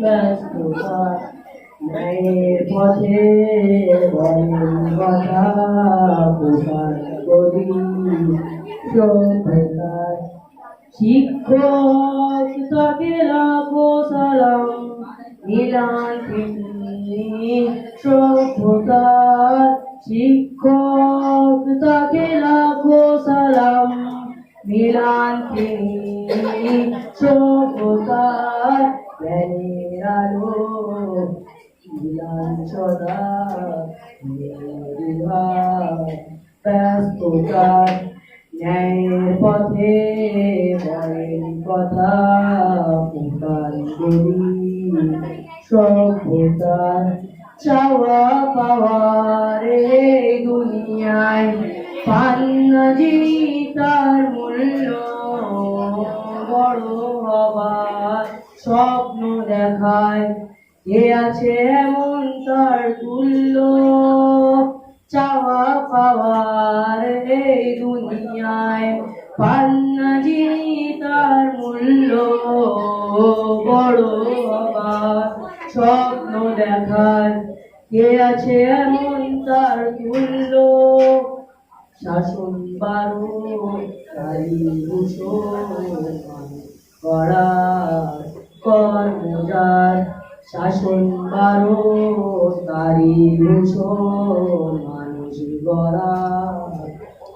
ব্যস্ততা ন্যায়ের পথে বলেন কথা প্রকাশ করি সভ্যতার শিক্ষক তাকে লাখো সালাম মিলান তিনি সভ্যতার শিক্ষক তাকে লাখো সালাম মিলান তিনি সভ্যতার জ্ঞানের আলো মিলান সদা ব্যস্ততার ন্যায়ের পথে বলেন কথা পুকার করি সভ্যতার চাওয়া পাওয়ার এই দুনিয়ায় পান্না তার মূল্য বড় হবার স্বপ্ন দেখায় কে আছে এমন তার তুল্য চাওয়া পাওয়ার এই দুনিয়ায় পান্না তার মূল্য বড় হবার স্বপ্ন দেখায় কে আছে এমন তার তুল্য শাসন বারো তারি করার কর্মজার শাসন বারো তারি মানুষ গড়া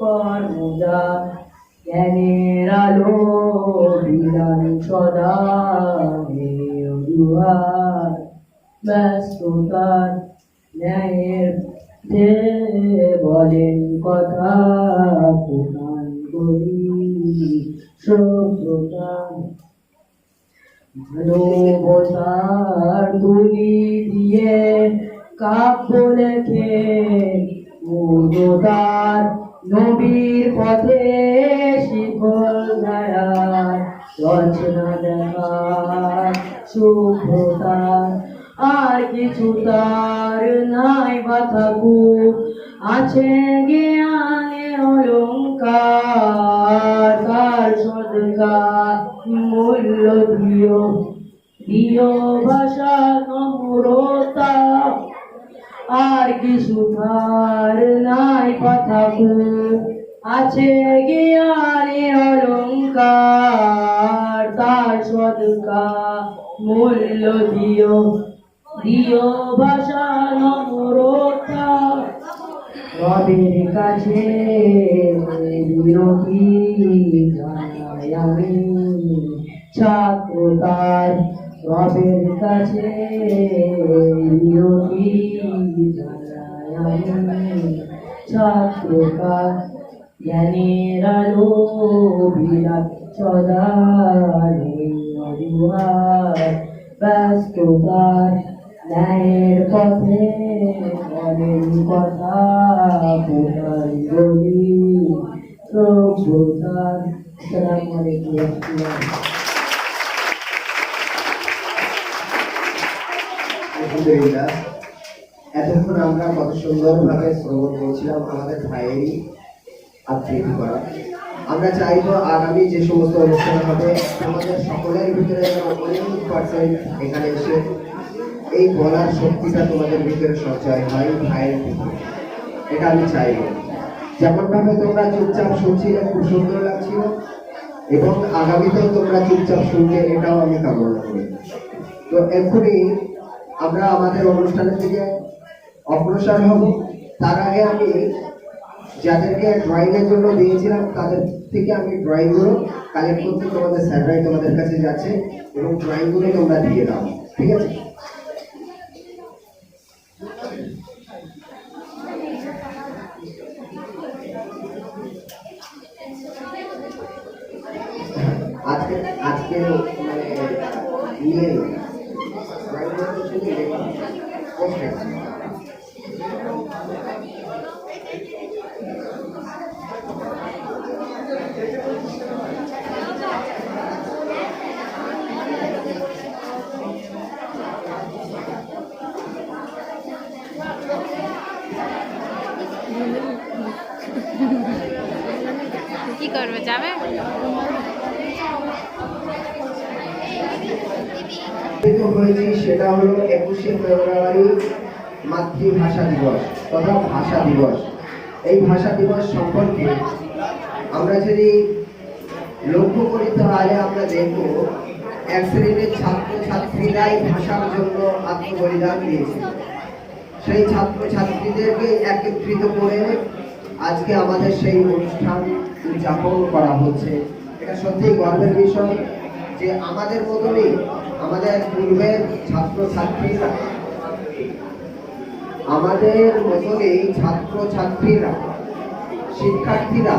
কর্মজার জ্ঞানের আলো বিধান সদা দুহার ব্যস্ততার ন্যায়ের যে বলেন কথা প্রমাণ করি সভ্যতার মানবতার গুলি দিয়ে কাব্য লেখে মূলতার নবীর পথে শিকল ধারার রচনা দেখার শুভ্রতার আর কিছু তার নাই বা থাকুক আছে জ্ঞানে অলঙ্কার তার সদকার মূল্য দিও দিও ভাষা নম্রতা আর কিছু তার নাই বা থাকুক আছে জ্ঞানে অলঙ্কার তার সদকার মূল্য দিও দিও ভাষা নম্রতা রবের কাছে বিরতি জানাই আমি ছাত্রতার রবের কাছে বিরতি জানাই আমি ছাত্রতার জ্ঞানের আলো বিরাট সদারে ব্যস্ততার ন্যায়ের পথে বলেন কথা প্রকার বলি সভ্যতার আসসালামু আলাইকুম। আলহামদুলিল্লাহ, এতক্ষণ আমরা কত সুন্দরভাবে শ্রবণ করছিলাম আমাদের ভাইয়েরই আবৃত্তি করা। আমরা চাইবো আগামী যে সমস্ত অনুষ্ঠান হবে আমাদের সকলের ভিতরে 100% এখানে এসে এই বলার শক্তিটা তোমাদের ভিতরে সঞ্চয় হয় ভাইয়ের ভিতরে, এটা আমি চাইবো। যেমনভাবে তোমরা চুপচাপ শুনছিলে খুব সুন্দর লাগছিল এবং আগামীতেও তোমরা চুপচাপ শুনবে এটাও আমি কামনা করি। তো এক্ষুনি আমরা আমাদের অনুষ্ঠানের দিকে অগ্রসর হব। তার আগে আমি যাদেরকে ড্রয়িং এর জন্য দিয়েছিলাম তাদের থেকে আমি ড্রয়িং গুলো কালেক্ট করতে তোমাদের স্যাররাই তোমাদের কাছে যাচ্ছে এবং ড্রয়িং গুলো তোমরা দিয়ে দাও, ঠিক আছে? আজকে আজকে মানে নিয়ে ড্রয়িং করতে শুধু ওকে কি করবে, যাবে? হয়েছি সেটা হলো 21শে ফেব্রুয়ারি মাতৃভাষা দিবস তথা ভাষা দিবস। এই ভাষা দিবস সম্পর্কে আমরা যদি লক্ষ্য করি তাহলে আমরা দেখব এক শ্রেণীর ছাত্রছাত্রীরাই ভাষার জন্য আত্মবলিদান দিয়েছে। সেই ছাত্রছাত্রীদেরকে একত্রিত করে আজকে আমাদের সেই অনুষ্ঠান উদযাপন করা হচ্ছে। এটা সত্যিই গর্বের বিষয় যে আমাদের মতনই আমাদের পূর্বের ছাত্রছাত্রীরা শিক্ষার্থীরা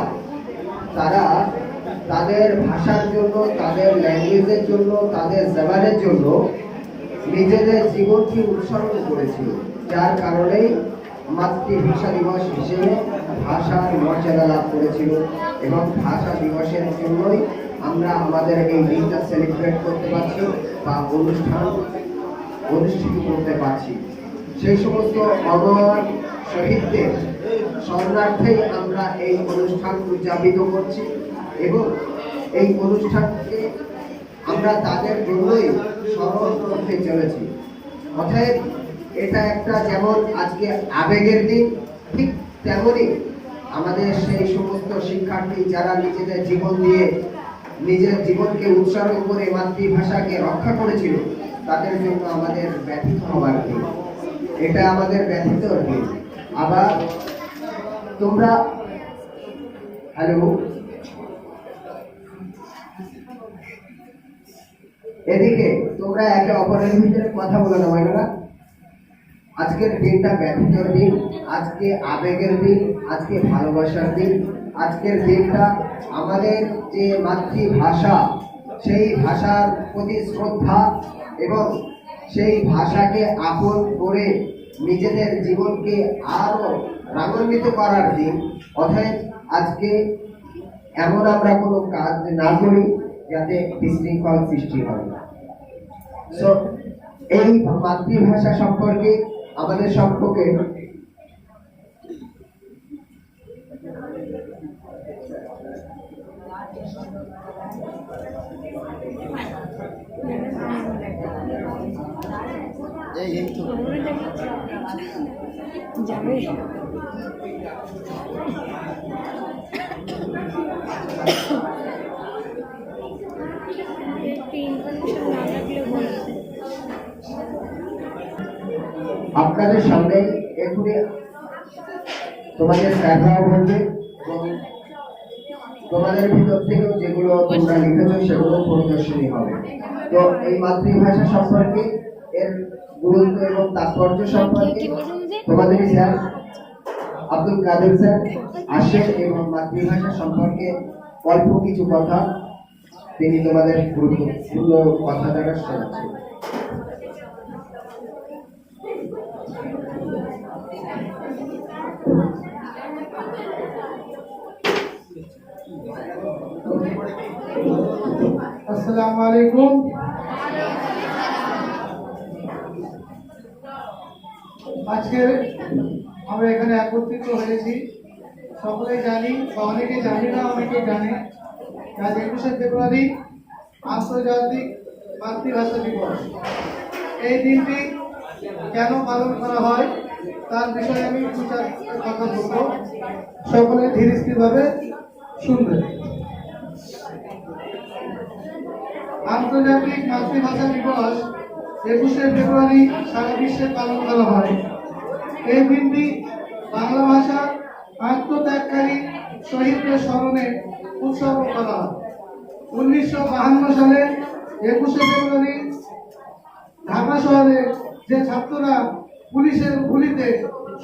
তারা তাদের ভাষার জন্য, তাদের ল্যাঙ্গুয়েজের জন্য, তাদের জবানের জন্য নিজেদের জীবনকে উৎসর্গ করেছিল, যার কারণেই মাতৃভাষা দিবস হিসেবে ভাষার মর্যাদা লাভ করেছিল। এবং ভাষা দিবসের জন্যই আমরা আমাদের এই দিনটা সেলিব্রেট করতে পারছি বা অনুষ্ঠিত করতে পারছি। সেই সমস্ত অমর শহীদদের স্মরণার্থেই আমরা এই অনুষ্ঠান উদযাপিত করছি এবং এই অনুষ্ঠানকে আমরা তাদের জন্যই স্মরণ করতে চলেছি। অতএব এটা একটা যেমন আজকে আবেগের দিন, ঠিক তেমনই আমাদের সেই সমস্ত শিক্ষার্থী যারা নিজেদের জীবন দিয়ে নিজের জীবনকে উৎসর্গ করে মাতৃভাষাকে রক্ষা করেছিল, তাদের জন্য আমাদের ব্যথিত হবার দিন। এটা আমাদের ব্যথিত দিন। আবার তোমরা হ্যালো এদিকে তোমরা একে অপরের ভিতরে কথা বলে না হয় না। আজকের দিনটা ব্যথিতর দিন, আজকে আবেগের দিন, আজকে ভালোবাসার দিন। আজকের দিনটা আমাদের যে মাতৃভাষা, সেই ভাষার প্রতি শ্রদ্ধা এবং সেই ভাষাকে আপন করে নিজেদের জীবনকে আরো রাগান্বিত করার দিন। অতএব আজকে এমন আমরা কোনো কাজ না করি যাতে বিশৃঙ্খল সৃষ্টি হয়। সো এই মাতৃভাষা সম্পর্কে আমাদের সম্পর্কে যাবে আপনাদের সামনে এখনই তোমাদের স্যাররাও বলবে এবং তোমাদের ভিতর থেকেও যেগুলো তোমরা লিখেছো সেগুলো প্রদর্শনী হবে। তো এই মাতৃভাষা সম্পর্কে এর গুরুত্ব এবং তাৎপর্য সম্পর্কে তোমাদের স্যার আব্দুল কাদের স্যার আসেন এবং মাতৃভাষা সম্পর্কে অল্প কিছু কথা তিনি তোমাদের গুরুত্বপূর্ণ কথা দ্বারা শোনাচ্ছেন। আসসালামু আলাইকুম। আজকে আমরা এখানে একত্রিত হয়েছি, সকলেই জানি বা অনেকে জানি না, অনেকে জানে আজ 21শে ফেব্রুয়ারি আন্তর্জাতিক মাতৃভাষা দিবস। এই দিনটি কেন পালন করা হয় তার বিষয়ে আমি কিছু কথা বলবো, সকলে ধীরে স্থিরভাবে শুনবেন। আন্তর্জাতিক মাতৃভাষা দিবস 21শে ফেব্রুয়ারি সারা বিশ্বে পালন করা হয়। এই দিনটি বাংলা ভাষার আত্মত্যাগকারী শহীদদের স্মরণে উৎসর্গ করা হয়। 1952 সালে 21শে ফেব্রুয়ারি ঢাকা শহরে যে ছাত্ররা পুলিশের গুলিতে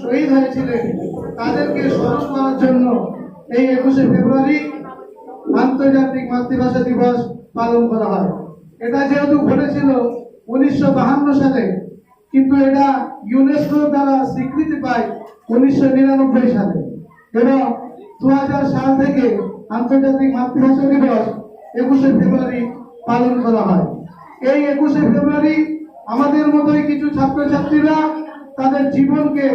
শহীদ হয়েছিলেন তাদেরকে স্মরণ করার জন্য এই 21শে ফেব্রুয়ারি আন্তর্জাতিক মাতৃভাষা দিবস পালন করা হয়। এটা যেহেতু ঘটেছিল 1952 সালে, কিন্তু এটা ইউনেস্কো দ্বারা স্বীকৃতি পায় 1999 সালে এবং 2000 সাল থেকে আন্তর্জাতিক মাতৃভাষা দিবস 21শে ফেব্রুয়ারি পালন করা হয়। এই 21শে ফেব্রুয়ারি আমাদের মতোই কিছু ছাত্রছাত্রীরা তাদের জীবনকে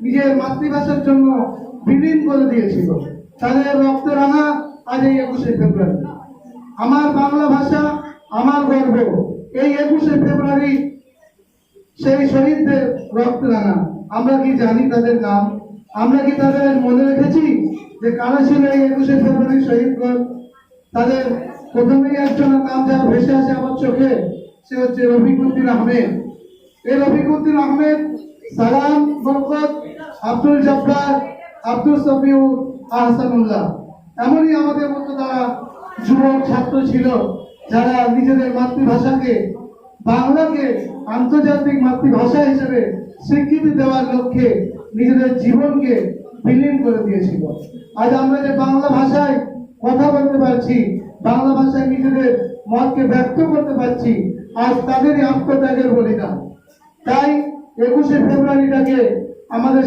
নিজের মাতৃভাষার জন্য বিলীন করে দিয়েছিল। তাদের রক্তে রাঙা আজ এই 21শে ফেব্রুয়ারি। আমার বাংলা ভাষা আমার গর্ব, এই 21শে ফেব্রুয়ারি সেই শহীদদের রক্ত রাঙা। আমরা কি জানি তাদের নাম? আমরা কি তাদের মনে রেখেছি যে কারা ছিল এই 21শে ফেব্রুয়ারি শহীদগণ? তাদের প্রথমেই একজনের নাম যা ভেসে আসে আমার চোখে, সে হচ্ছে রফিকুদ্দিন আহমেদ। এই রফিকুদ্দিন আহমেদ, সালাম বরকত, আব্দুল জব্বার, আব্দুল সফিউর, আহসানুল্লাহ, এমনই আমাদের মতো তারা যুবক ছাত্র ছিল যারা নিজেদের মাতৃভাষাকে, বাংলাকে আন্তর্জাতিক মাতৃভাষা হিসেবে স্বীকৃতি দেওয়ার লক্ষ্যে নিজেদের জীবনকে বিলীন করে দিয়েছিল। আজ আমরা যে বাংলা ভাষায় কথা বলতে পারছি, বাংলা ভাষায় নিজেদের মতকে ব্যক্ত করতে পারছি, আজ তাদেরই আত্মত্যাগের বলিদান। তাই 21শে ফেব্রুয়ারিটাকে আমাদের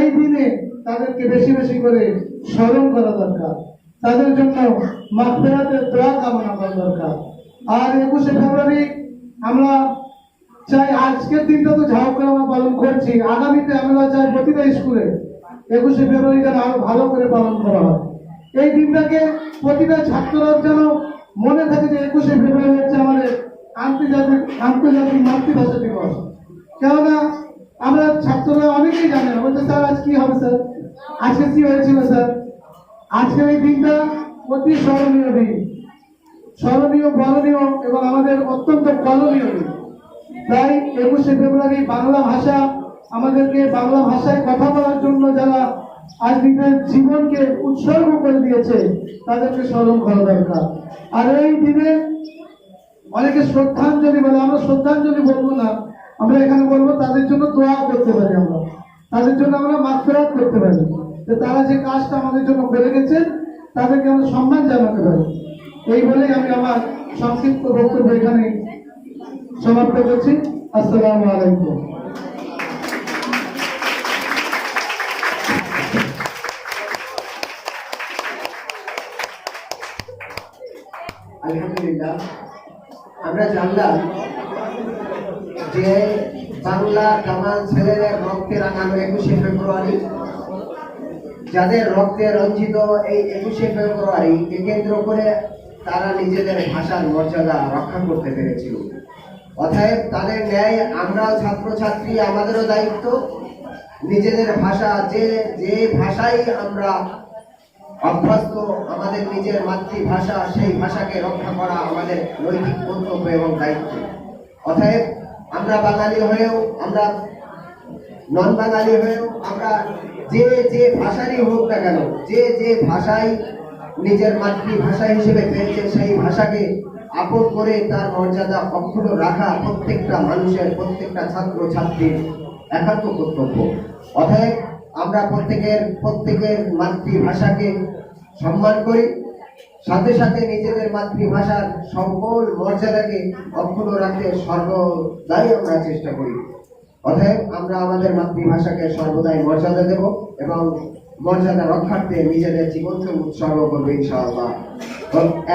এই দিনে তাদেরকে বেশি বেশি করে স্মরণ করা দরকার, তাদের জন্য মাগফিরাতের দোয়া কামনা করা দরকার। আর 21শে ফেব্রুয়ারি আমরা চাই, আজকের দিনটা তো ঝাড় করে আমরা পালন করছি, আগামীতে আমরা চাই প্রতিটা স্কুলে 21শে ফেব্রুয়ারি যেন আরো ভালো করে পালন করা হয়। এই দিনটাকে প্রতিটা ছাত্ররা যেন মনে থাকে যে 21শে ফেব্রুয়ারি হচ্ছে আমাদের আন্তর্জাতিক মাতৃভাষা দিবস। কেননা আমরা ছাত্ররা অনেকেই জানে না, বলছে স্যার আজ কি হবে, স্যার আজকে কি হয়েছিল স্যার। আজকের এই দিনটা অতি স্মরণীয় দিন, স্মরণীয়, বরণীয় এবং আমাদের অত্যন্ত করণীয় দিন। তাই 21শে ফেব্রুয়ারি বাংলা ভাষা, আমাদেরকে বাংলা ভাষায় কথা বলার জন্য যারা আজ নিজের জীবনকে উৎসর্গ করে দিয়েছে তাদেরকে স্মরণ করা দরকার। আর এই দিনে অনেকে শ্রদ্ধাঞ্জলি বলে, আমরা শ্রদ্ধাঞ্জলি বলবো না, আমরা এখানে বলবো তাদের জন্য দোয়া করতে পারি, আমরা তাদের জন্য আমরা মাগফিরাত করতে পারি, যে তারা যে কাজটা আমাদের জন্য করে গেছেন তাদেরকে আমরা সম্মান জানাতে পারি। এই বলেই আমি আমার সংক্ষিপ্ত বক্তব্য এখানে সমাপ্ত করছি। আসসালামু আলাইকুম। আলহামদুলিল্লাহ, আমরা জানলাম যে বাংলা কামাল ছেলেদের রক্তে রাঙানো 21শে ফেব্রুয়ারি, যাদের রক্তে রঞ্জিত এই 21শে ফেব্রুয়ারিকে কেন্দ্র করে তারা নিজেদের ভাষার মর্যাদা রক্ষা করতে পেরেছিল। অতএব তাদের ন্যায় আমরাও ছাত্রছাত্রী, আমাদেরও দায়িত্ব নিজেদের ভাষা, যে ভাষায় আমরা অভ্যস্ত, আমাদের নিজের মাতৃভাষা, সেই ভাষাকে রক্ষা করা আমাদের নৈতিক কর্তব্য এবং দায়িত্ব। অতএব আমরা বাঙালি হয়েও, আমরা নন বাঙালি হয়েও, আমরা যে ভাষারই হোক না কেন, যে ভাষায় নিজের মাতৃভাষা হিসেবে পেয়েছে, সেই ভাষাকে আপন করে তার মর্যাদা অক্ষুণ্ণ রাখা প্রত্যেকটা মানুষের, প্রত্যেকটা ছাত্র ছাত্রীর একান্ত কর্তব্য। অতএব আমরা প্রত্যেকের মাতৃভাষাকে সম্মান করি, সাথে সাথে নিজেদের মাতৃভাষার সকল মর্যাদাকে অক্ষুণ্ণ রাখতে সর্বদাই আমরা চেষ্টা করি। অতএব আমরা আমাদের মাতৃভাষাকে সর্বদাই মর্যাদা দেব এবং মর্যাদা রক্ষার্থে নিজেদের জীবনকে উৎসর্গ করবো ইনশাআল্লাহ।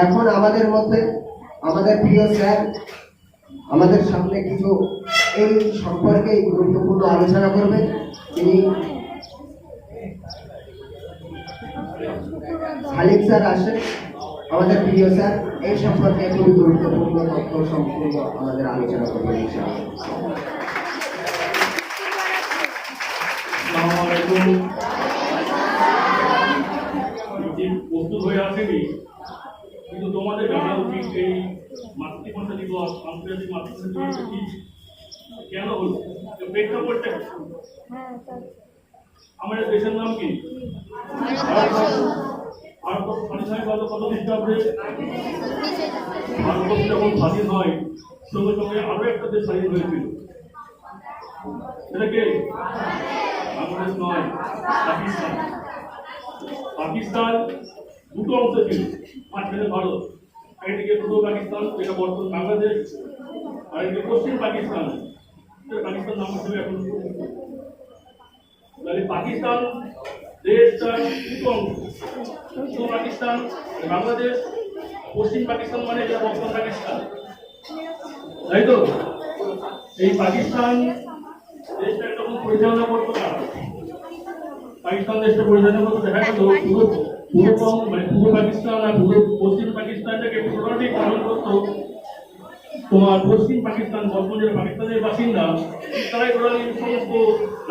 এখন আমাদের মধ্যে আমাদের প্রিয় স্যার আমাদের সামনে কিছু এই সম্পর্কে গুরুত্বপূর্ণ আলোচনা করবেন। তিনি খালিদ স্যার আসেন, আমাদের প্রিয় স্যার, এই সম্পর্কে খুবই গুরুত্বপূর্ণ তথ্য সম্পূর্ণ আমাদের আলোচনা করবেন ইনশাআল্লাহ। আসসালামু আলাইকুম। প্রস্তুত হয়ে আসেনি, কিন্তু তোমাদের জানা উচিত এই মাতৃভাষা দিবস, আন্তর্জাতিক মাতৃভাষা দিবস কেন হলো, প্রেক্ষাপটটা আমাদের দেশের নাম কি? ভারতবর্ষ স্বাধীন হয় কত খ্রিস্টাব্দে? ভারতবর্ষ যখন স্বাধীন হয় সঙ্গে সঙ্গে আরো একটা দেশ স্বাধীন হয়েছিল, সেটাকে বাংলাদেশ নয়, পাকিস্তান। পাকিস্তান দুটো অংশ ছিল, মাঝখানে ভারত, একদিকে পূর্ব পাকিস্তান যেটা বর্তমান বাংলাদেশ, আর একদিকে পশ্চিম পাকিস্তান, পাকিস্তান নাম হিসেবে এখন। তাহলে পাকিস্তান দেশটা দুটো অংশ, পূর্ব পাকিস্তান বাংলাদেশ, পশ্চিম পাকিস্তান মানে এটা বর্তমান পাকিস্তান, তাই তো? এই পাকিস্তান দেশটা যখন পরিচালনা করতো না, পাকিস্তান দেশটা পরিচালনা করতো, দেখা গেল পূর্ব পাকিস্তান আর পশ্চিম পাকিস্তানটাকে পুরোটাই পালন করতো তোমার পশ্চিম পাকিস্তান বর্তমান যে পাকিস্তানের বাসিন্দা তারাই টোটালি সমস্ত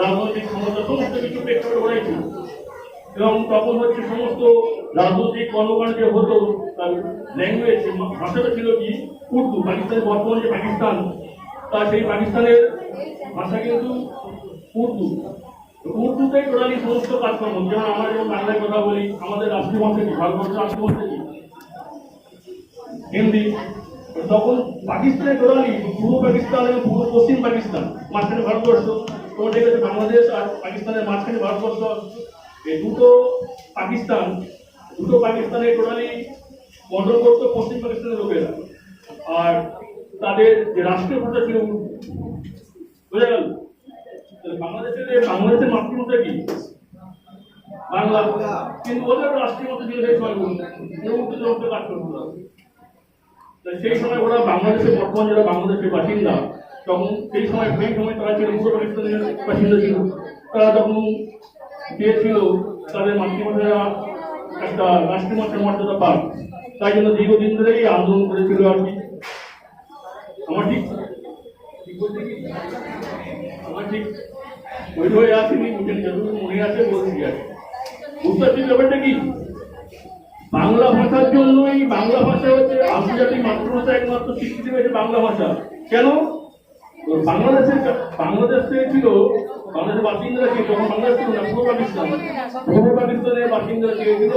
রাজনৈতিক ক্ষমতা সমস্ত কিছু প্রেক্ষাপটে ঘটাইছিল। এবং তখন হচ্ছে সমস্ত রাজনৈতিক কর্মকাণ্ড যে হতো তার ল্যাঙ্গুয়েজ ভাষাটা ছিল কি উর্দু। পাকিস্তানের বর্তমান যে পাকিস্তান তার সেই পাকিস্তানের ভাষা কিন্তু উর্দু। উর্দুতেই টোটালি সমস্ত কাজকর্ম, যেমন আমরা যেমন বাংলায় কথা বলি, আমাদের রাষ্ট্রীয় ভাষা কি, ভারতবর্ষের রাষ্ট্রীয় ভাষা কি হিন্দি। তখন পাকিস্তানের টোটালি পূর্ব পাকিস্তান এবং পূর্ব পশ্চিম পাকিস্তান, মাঝখানে ভারতবর্ষ। তোমরা দেখেছো বাংলাদেশ আর পাকিস্তানের মাঝখানে ভারতবর্ষ। এই দুটো পাকিস্তানে টোটালি কন্ট্রোল করতো পশ্চিম পাকিস্তানের লোকেরা, আর তাদের যে রাষ্ট্রীয় ভাষা ছিল উর্দু। বোঝা গেল? বাংলাদেশের মাতৃভাষা কি? বাংলা। কিন্তু ওদের রাষ্ট্রীয় ভাষা ছিল সেই সময় উর্দু কাজ করতো। সেই সময় ওরা বাংলাদেশের বর্তমান যারা বাংলাদেশের বাসিন্দা, তখন সেই সময় তারা ছিল পূর্ব পাকিস্তানের বাসিন্দা ছিল। তারা তখন চেয়েছিল তাদের মাতৃভাষা একটা রাষ্ট্রীয় ভাষার মর্যাদা পাক। তাই জন্য দীর্ঘদিন ধরেই আন্দোলন করেছিল আর কি। আমার ঠিক ওই হয়ে আসেনি, মনে আছে বলছি আর বুঝতে পারছি ব্যাপারটা কি। বাংলা ভাষার জন্যই, বাংলা ভাষা হচ্ছে আন্তর্জাতিক মাতৃভাষা, একমাত্র স্বীকৃতি পেয়েছে বাংলা ভাষা। কেন? বাংলাদেশে ছিল, বাংলাদেশের বাসিন্দারা ছিল, তখন বাংলাদেশ ছিল না, পূর্ব পাকিস্তানের বাসিন্দারা চেয়েছিল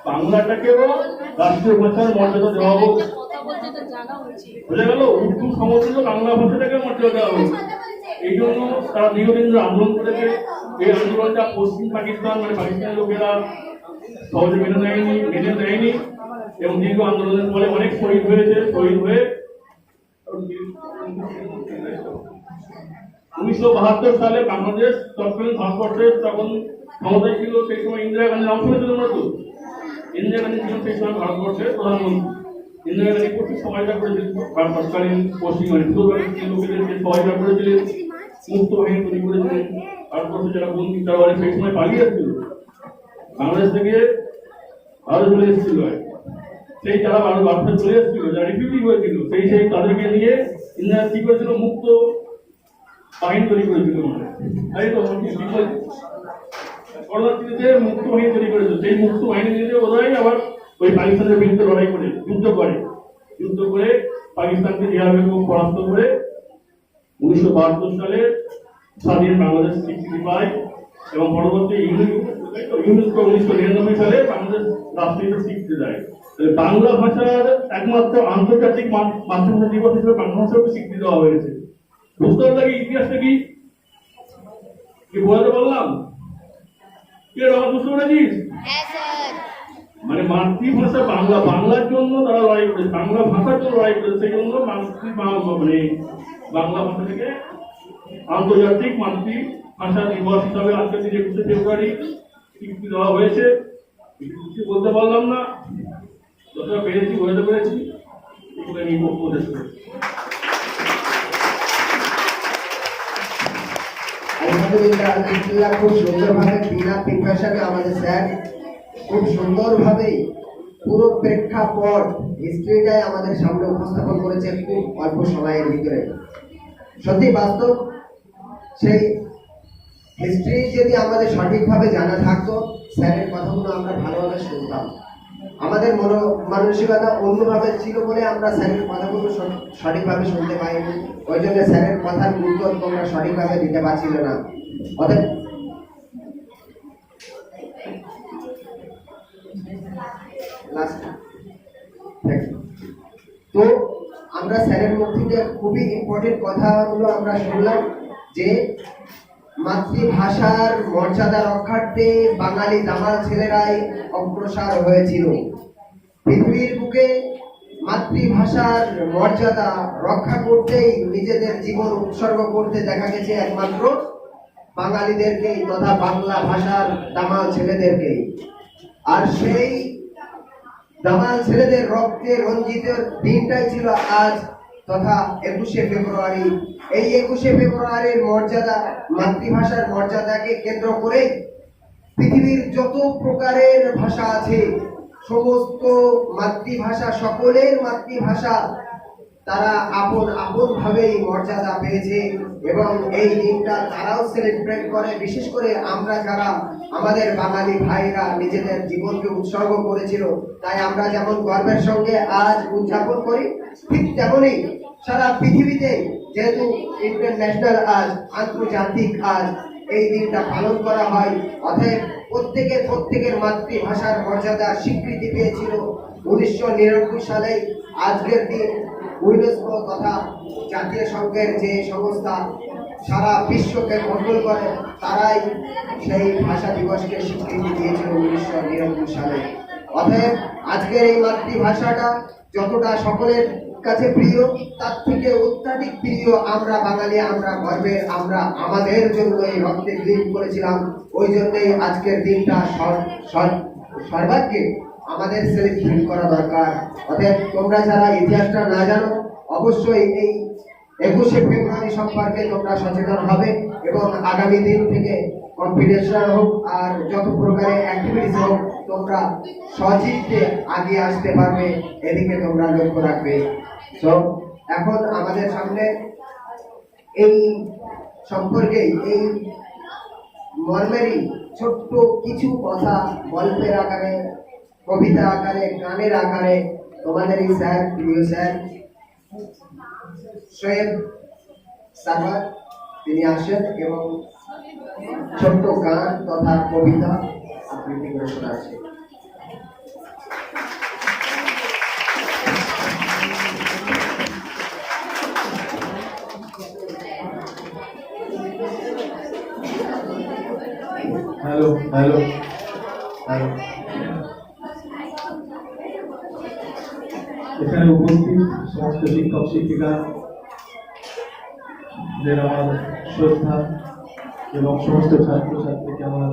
বাংলাটাকেও রাষ্ট্রীয় ভাষার মর্যাদা দেওয়া হোক। বোঝা গেল? উর্দু সমর্থিত বাংলা ভাষাটাকে মর্যাদা দেওয়া হোক। এই জন্য তারা দীর্ঘদিন ধরে আন্দোলন করেছে। এই আন্দোলনটা পশ্চিম পাকিস্তান মানে পাকিস্তানের লোকেরা সহজে মেনে নেয়নি এবং দীর্ঘ আন্দোলনের ফলে অনেক শহীদ হয়েছে। শহীদ হয়ে 1972 সালে বাংলাদেশ তৎকালীন ভারতবর্ষের তখন ক্ষমতায় ছিল সেই সময় ইন্দিরা গান্ধী। নাম শুনেছিল না তো? ইন্দিরা গান্ধী ছিলেন সেই সময় ভারতবর্ষের প্রধানমন্ত্রী। ইন্দিরা গান্ধী প্রচুর সহায়তা করেছিলেন তৎকালীন পশ্চিম লোকেদেরকে সহায়তা করেছিলেন, মুক্ত বাহিনী তৈরি করেছিলেন। ভারতবর্ষে যারা বন্দী তারা সেই সময় পালিয়ে এসেছিল বাংলাদেশ থেকে, ভারত চলে এসেছিল। সেই যারা ভারতে চলে এসেছিল, যারা রিফিউজি হয়েছিল, সেই তাদেরকে নিয়ে ইন্দিরা কি করেছিল, মুক্ত বাহিনী তৈরি করেছিল। তাই তো শরণার্থীদের মুক্ত বাহিনী তৈরি করেছিল। সেই মুক্ত বাহিনী নিয়ে ওরাই আবার ওই পাকিস্তানের বিরুদ্ধে লড়াই করে যুদ্ধ করে পাকিস্তানকে যেভাবে পরাস্ত করে 1972 সালে স্বাধীন বাংলাদেশ স্বীকৃতি পায় এবং পরবর্তী ইউনেস্কো 1999 সালে বাংলাদেশ রাষ্ট্রীয় স্বীকৃতি দেয়। বাংলা ভাষার একমাত্র আন্তর্জাতিক মাতৃভাষা দিবস হিসেবে বাংলা ভাষাকে স্বীকৃতি দেওয়া হয়েছে। বুঝতে পারলে ইতিহাসটা কি বোঝাতে পারলাম? বুঝতে পেরেছিস? মানে মাতৃভাষা বাংলা, বাংলার জন্য তারা লড়াই করেছে, বাংলা ভাষার জন্য লড়াই করেছে। সেই জন্য মানে বাংলা ভাষাটাকে আন্তর্জাতিক মাতৃভাষা দিবস হিসাবে আজকে 21শে ফেব্রুয়ারি স্বীকৃতি দেওয়া হয়েছে। কিছু বলতে পারলাম না, যতটা পেরেছি বোঝাতে পেরেছি। এগুলো নিয়ে বক্তব্য শেষ করেছি। আলহামদুলিল্লাহ, খুব সুন্দরভাবে বিনা প্রিপারেশনে আমাদের স্যার খুব সুন্দরভাবে পুরো প্রেক্ষাপট হিস্ট্রিটাই আমাদের সামনে উপস্থাপন করেছে খুব অল্প সময়ের ভিতরে। সত্যি বাস্তব, সেই হিস্ট্রি যদি আমাদের সঠিকভাবে জানা থাকতো, স্যারের কথাগুলো আমরা ভালোভাবে শুনতাম। আমাদের মানসিকতা অন্যভাবে ছিল বলে আমরা স্যারের কথাগুলো সঠিকভাবে শুনতে পাইনি। ওই জন্য স্যারের কথার গুরুত্ব তোমরা সঠিকভাবে দিতে পারছিল না। অতএব তো আমরা স্যারের মুখ থেকে খুবই ইম্পর্টেন্ট কথাগুলো আমরা শুনলাম যে মাতৃভাষার মর্যাদা রক্ষার্থে বাঙালি দামাল ছেলেরাই অগ্রসর হয়েছিল। পৃথিবীর বুকে মাতৃভাষার মর্যাদা রক্ষা করতেই নিজেদের জীবন উৎসর্গ করতে দেখা গেছে একমাত্র বাঙালিদেরকেই তথা বাংলা ভাষার দামাল ছেলেদেরকেই। আর সেই দামাল ছেলেদের রক্তে রঞ্জিত দিনটাই ছিল আজ তথা 21শে ফেব্রুয়ারি। এই 21শে ফেব্রুয়ারির মর্যাদা, মাতৃভাষার মর্যাদাকে কেন্দ্র করে পৃথিবীর যত প্রকারের ভাষা আছে সমস্ত মাতৃভাষা, সকলের মাতৃভাষা তারা আপন আপন ভাবেই মর্যাদা পেয়েছে এবং এই দিনটা তারাও সেলিব্রেট করে। বিশেষ করে আমরা যারা আমাদের বাঙালি ভাইরা নিজেদের জীবনকে উৎসর্গ করেছিল, তাই আমরা যেমন গর্বের সঙ্গে আজ উদযাপন করি, ঠিক তেমনই সারা পৃথিবীতে যেহেতু ইন্টারন্যাশনাল আজ, আন্তর্জাতিক আজ এই দিনটা পালন করা হয়, অতএব প্রত্যেকের মাতৃভাষার মর্যাদা স্বীকৃতি পেয়েছিল 1999 সালে। আজকের দিন ইউনেস্কো তথা জাতীয় সংঘের যে সংস্থা সারা বিশ্বকে মঙ্গল করে, তারাই সেই ভাষা দিবসকে স্বীকৃতি দিয়েছিল 1999 সালে। অতএব আজকের এই মাতৃভাষাটা যতটা সকলের কাছে প্রিয়, তার থেকে অত্যাধিক প্রিয় আমরা বাঙালি, আমরা গর্বের, আমরা আমাদের জন্য এই রক্তে গ্রীন করেছিলাম। ওই জন্যই আজকের দিনটা সর্বাগ্রে আমাদের সেলিব্রেট করা দরকার। অতএব তোমরা যারা ইতিহাসটা না জানো, অবশ্যই এই 21শে ফেব্রুয়ারি সম্পর্কে তোমরা সচেতন হবে এবং আগামী দিন থেকে কম্পিটিশন হোক আর যত প্রকারের অ্যাক্টিভিটিস হোক, তোমরা সচিত্তে আগিয়ে আসতে পারবে, এদিকে তোমরা লক্ষ্য রাখবে। তো এখন আমাদের সামনে এই সম্পর্কে এই মর্মেরই ছোট্ট কিছু কথা গল্পের আকারে, কবিতা আকারে, গানের আকারে তোমাদের এই স্যার, প্রিয় স্যার শোয়েব সারওয়ার তিনি আসেন এবং ছোট্ট গান তথা কবিতা আবৃত্তি করে শোনাচ্ছেন। হ্যালো হ্যালো হ্যালো, এখানে উপস্থিত সমস্ত শিক্ষক শিক্ষিকা আমার শ্রদ্ধা এবং সমস্ত ছাত্রছাত্রীকে আমার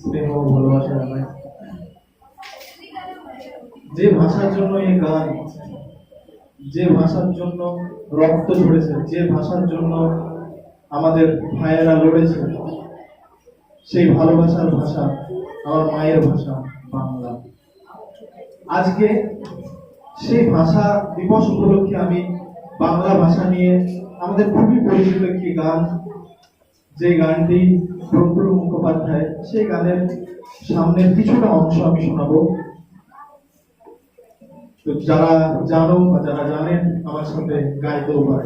স্নেহ ও ভালোবাসা জানাই। যে ভাষার জন্য এই গান, যে ভাষার জন্য রক্ত ঝরেছে, যে ভাষার জন্য আমাদের ভাইয়েরা লড়েছে, সেই ভালোবাসার ভাষা আমার মায়ের ভাষা বাংলা। আজকে সেই ভাষা দিবস উপলক্ষে আমি বাংলা ভাষা নিয়ে আমাদের খুবই পরিচিত একটি গান, যে গানটি প্রফুল্ল মুখোপাধ্যায়, সেই গানের সামনের কিছুটা অংশ আমি শোনাবো। তো যারা জানো বা যারা জানেন আমার সাথে গাইতেও পারে।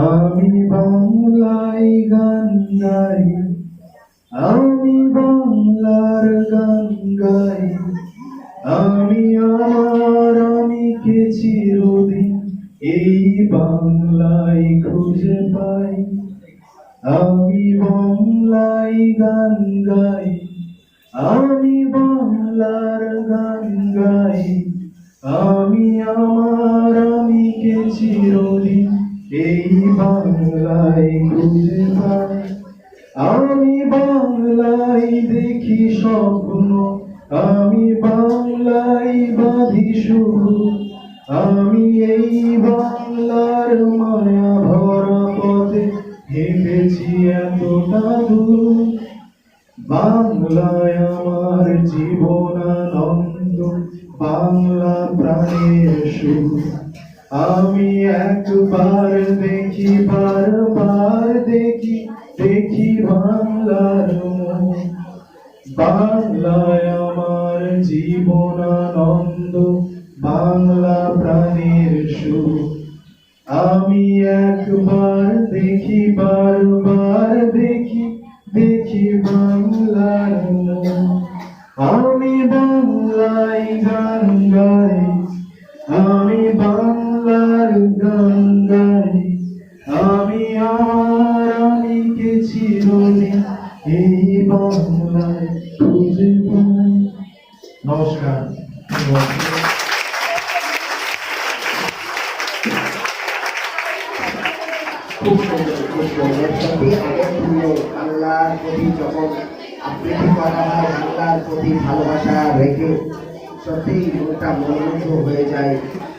আমি বাংলায় গান গাই, আমি বাংলার গান গাই, আমি চিরদিন এই বাংলায় খুঁজে পাই। আমি বাংলায় গান গাই, আমি বাংলার গান গাই, আমি চিরদিন এই বাংলায় খুঁজে পাই। আমি বাংলায় দেখি স্বপ্ন, আমি বাংলায় বাঁধি শুরু, আমি এই বাংলার মায়া ভরা পথে হেঁটেছি এতটা দূর। বাংলায় আমার জীবনানন্দ, বাংলা প্রাণের সুর। আমি একবার দেখি, বারবার দেখি, দেখি বাংলার মুখ। বাংলায় আমার জীবনানন্দ, বাংলা প্রাণের সুর। আমি একবার দেখি, বারবার দেখি, দেখি বাংলার মুখ। আমি বাংলায় গান গাই, আমি বাংলার গান গাই, আমি চিরদিন এই বাংলায় খুঁজে পাই। নমস্কার। খুব সুন্দর, খুব সুন্দর। সত্যি আগের দিনে বাংলার প্রতি যখন আবৃত্তি করা হয়, বাংলার প্রতি ভালোবাসা রেখে সত্যি মনটা মনোমুগ্ধ হয়ে যায়।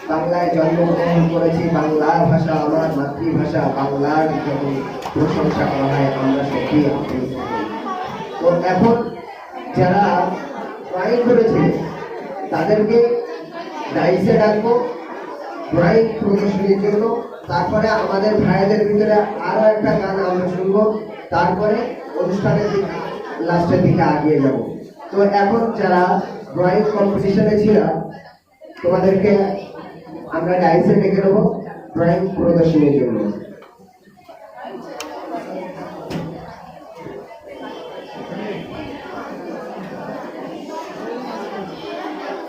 বাংলায় জন্মগ্রহণ করেছি, বাংলা ভাষা আমার মাতৃভাষা, বাংলার যখন প্রশংসা করা হয় আমরা সত্যি আপ্লুত হই। তো এখন যারা ড্রয়িং করেছে তাদেরকে ডাইসে ডাকবো ড্রয়িং প্রদর্শনীর জন্য। তারপরে আমাদের ভাইদের ভিতরে আরো একটা গান আমরা শুনবো, তারপরে অনুষ্ঠানের লাস্টের দিকে আগিয়ে যাব। তো এখন যারা ড্রয়িং কম্পিটিশনে ছিল তোমাদেরকে আমরা ডাইসে ডেকে নেবো ড্রয়িং প্রদর্শনীর জন্য।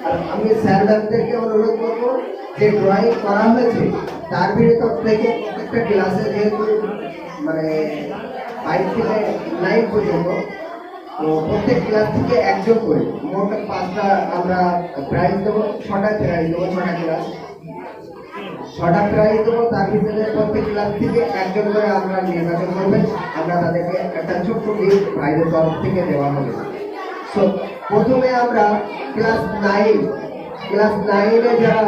আর আমি স্যার ম্যামদেরকে অনুরোধ করবো যে ড্রয়িং করা হয়েছে তার ভিতর থেকে প্রত্যেকটা ক্লাসে যেহেতু মানে 5 থেকে 9 পর্যন্ত, তো প্রত্যেক ক্লাস থেকে একজন করে মোট 5টা আমরা প্রাইজ দেবো, 6টা প্রাইজ দেবো, 6টা ক্লাস 6টা প্রাইজ দেবো। তার ভিতরে প্রত্যেক ক্লাস থেকে একজন করে আমরা নির্বাচন করবেন, আমরা তাদেরকে একটা ছোট্ট গিফট ভাইদের তরফ থেকে দেওয়া হবে। সো প্রথমে আমরা ক্লাস 9 এ যারা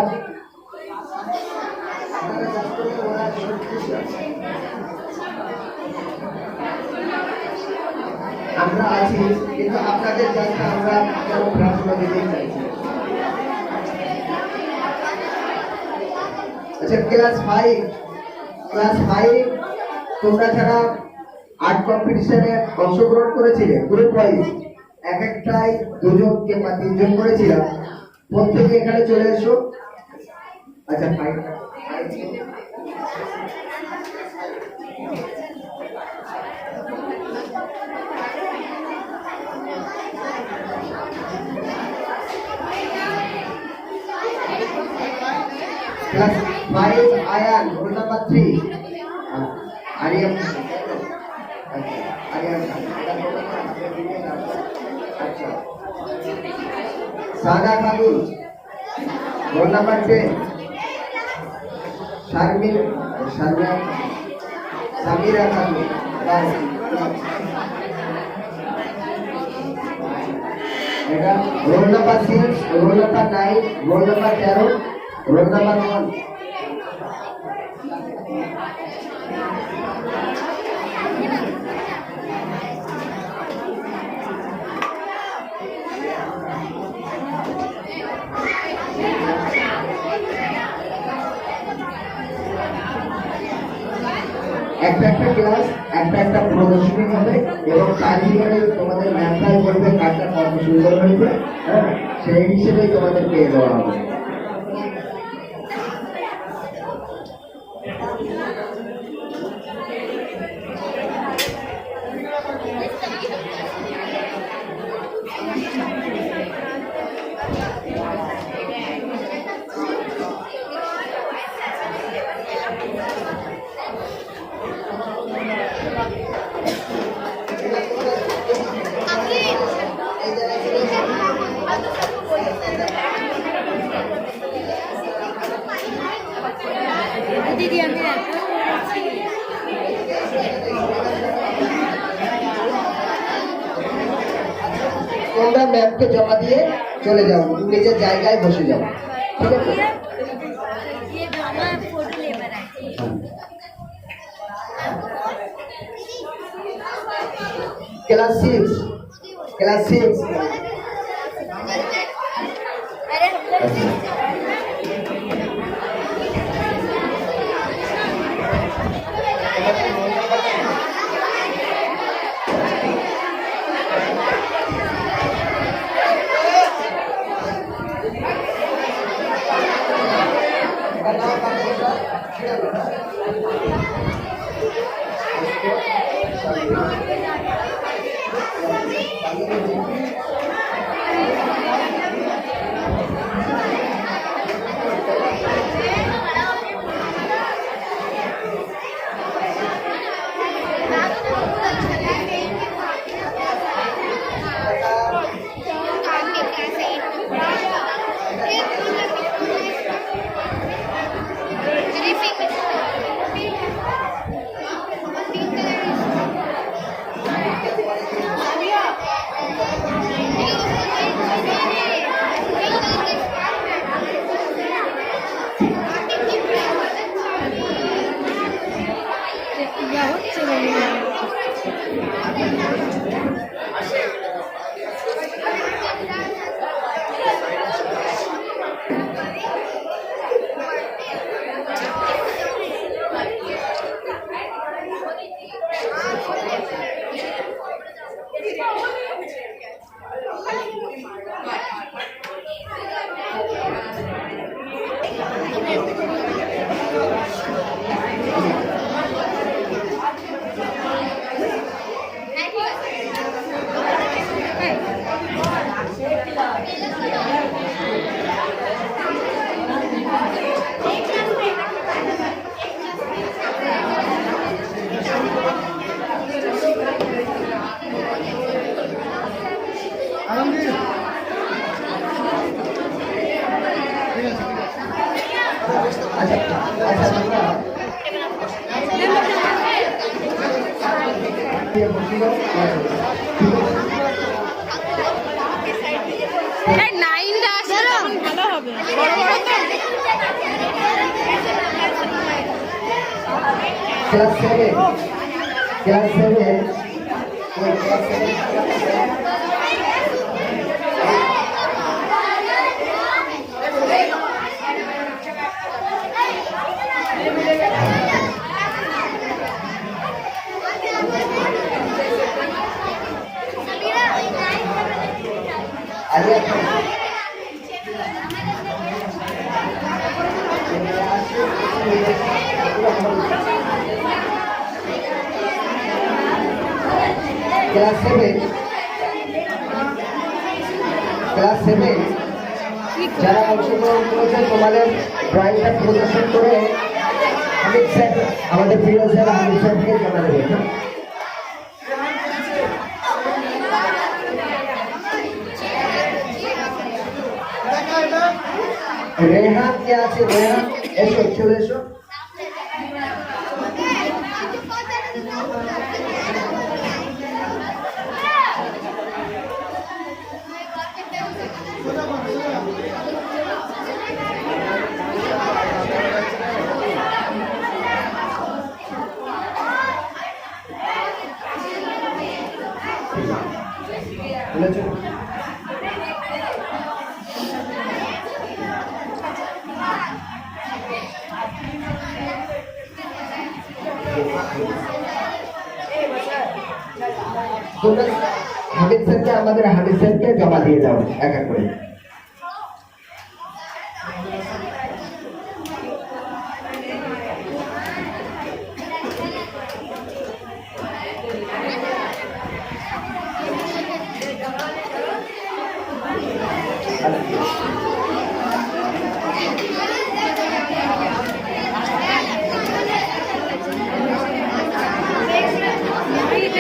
আমরা আছি, কিন্তু আপনাদের কাছে আমরা প্রার্থনা দিতে চাইছি। আচ্ছা, ক্লাস 5 তোমরা যারা আর্ট কম্পিটিশনে অংশগ্রহণ করেছিলে গ্রুপ ওয়াইজ এক একটাই 2জন কিংবা 3জন করেছিলাম, প্রত্যেকে এখানে চলে এসো। আচ্ছা, 5 Class 5 Ayan, roll number 3. Aryan. Aryan. Sada Kabul, roll number 10. Samira Kabul. Roll number 6, roll number 9, roll number 13. Roll number 1. একটা ক্লাস একটা প্রদর্শনী হবে এবং তার ভিতরে তোমাদের ম্যাথটাই করবে কাজটা কত সুন্দর হয়েছে, হ্যাঁ, সেই হিসেবেই তোমাদের পেয়ে দেওয়া হবে। দিদি আমি তোমরা ম্যামকে জমা দিয়ে চলে যাও, নিজের জায়গায় বসে যাও, ঠিক আছে? Class 6 Very famous. আচ্ছা তোমরা এই নাইনটা আসলে তখন ভালো হবে বড় বড় তো ক্লাস 7 ক্লাস 7 ক্লাস 7 আরে ক্লাস 7 যারা অংশগ্রহণ করেছে তোমাদের ড্রয়িংটা প্রদর্শন করে হামিদ স্যার আমাদের প্রিয় স্যার হামিদ স্যারকে জমা দেবে রেহান কে আছে রেহান এসো চলে এসো বলেছো তোমরা হামিদ স্যারকে আমাদের হামিদ স্যারকে জমা দিয়ে দাও এক এক করে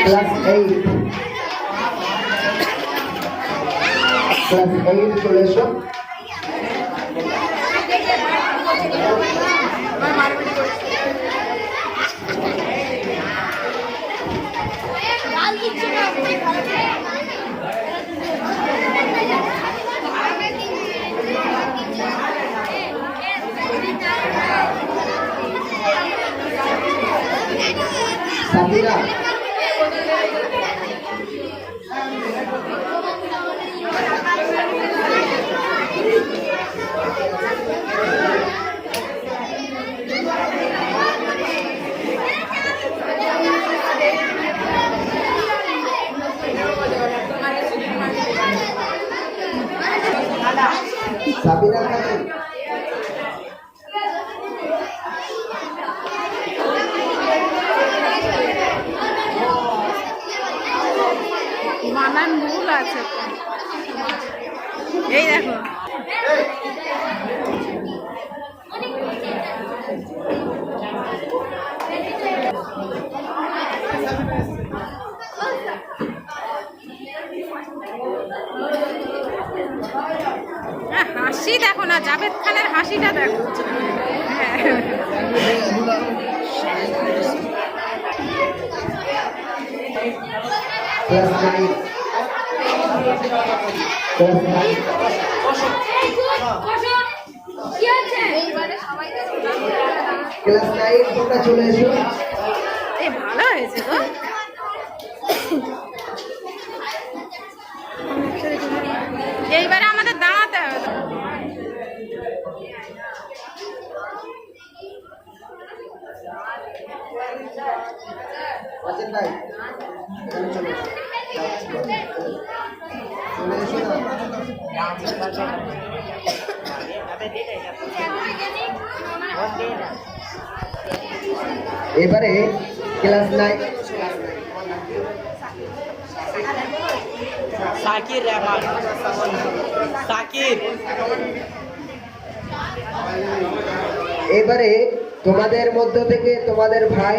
ক্লাস 8 চলে এসো সাবিরা সাবিরা খাতুন মানান ভুল আছে এই দেখো হাসি দেখো না জাভেদ খানের হাসিটা দেখো ক্লাস 9 তোমরা চলে এসো ভালো হয়েছে তো এইবারে আমাদের দাঁড়াতে হবে অজিত ভাই এখানে চলে এসো চলে এসো না এবারে ক্লাস 9 সাকির রহমান সাকির এবারে তোমাদের মধ্য থেকে তোমাদের ভাই